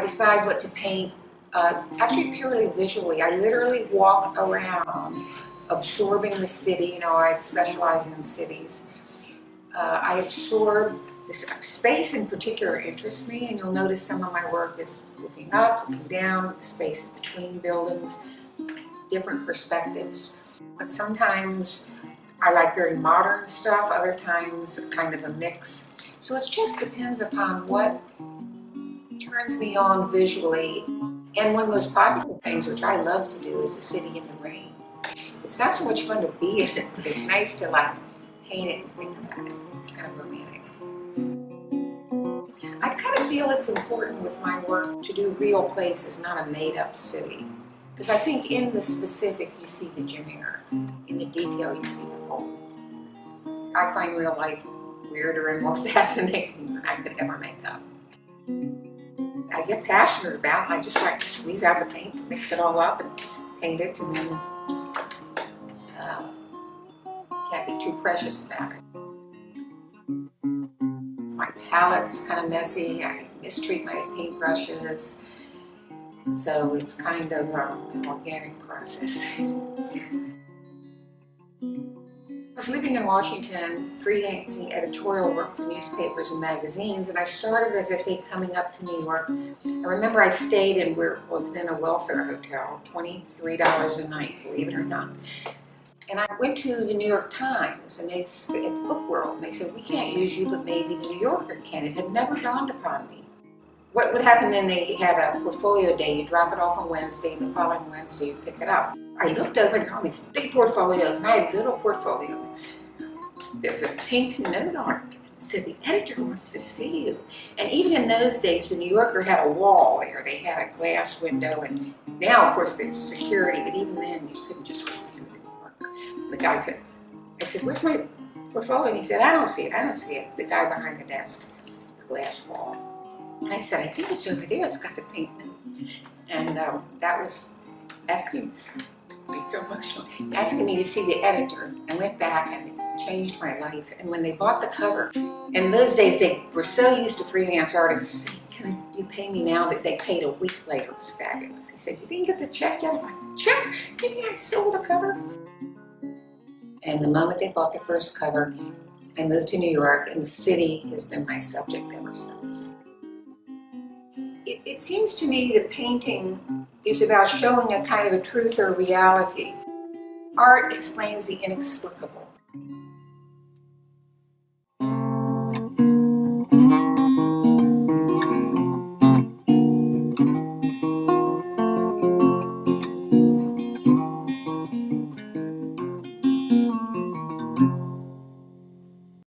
decide what to paint, actually purely visually. I literally walk around absorbing the city. You know, I specialize in cities. I absorb this space in particular interests me, and you'll notice some of my work is looking up, looking down, the spaces between buildings, different perspectives. But sometimes I like very modern stuff, other times kind of a mix. So it just depends upon what turns me on visually. And one of the most popular things, which I love to do, is the city in the rain. It's not so much fun to be in it, but it's nice to like paint it and think about it. It's kind of romantic. I kind of feel it's important with my work to do real places, not a made-up city. Because I think in the specific you see the generic, in the detail you see the whole. I find real life weirder and more fascinating than I could ever make up. I get passionate about it. I just like to squeeze out the paint, mix it all up, and paint it, and then can't be too precious about it. My palette's kind of messy. I mistreat my paintbrushes, so it's kind of an organic process. I was living in Washington, freelancing editorial work for newspapers and magazines, and I started, as I say, coming up to New York. I remember I stayed in where it was then a welfare hotel, $23 a night, believe it or not. And I went to the New York Times, and they, at the Book World, and they said, we can't use you, but maybe the New Yorker can. It had never dawned upon me. What would happen then, they had a portfolio day. You drop it off on Wednesday, and the following Wednesday you pick it up. I looked over and all these big portfolios, and I had a little portfolio. There was a pink note on it. It said, the editor wants to see you. And even in those days, the New Yorker had a wall there. They had a glass window, and now, of course, there's security, but even then, you couldn't just walk into the New Yorker. The guy said, I said, where's my portfolio? And he said, I don't see it, I don't see it. The guy behind the desk, the glass wall. And I said, I think it's over there, it's got the pink note. And that was asking, it's so emotional, asking me to see the editor. I went back and it changed my life. And when they bought the cover, in those days they were so used to freelance artists saying, can you pay me now? That they paid a week later. It was fabulous. He said, you didn't get the check yet? I'm like, check? Maybe I sold a cover. And the moment they bought the first cover, I moved to New York, and the city has been my subject ever since. It seems to me that painting is about showing a kind of a truth or reality. Art explains the inexplicable.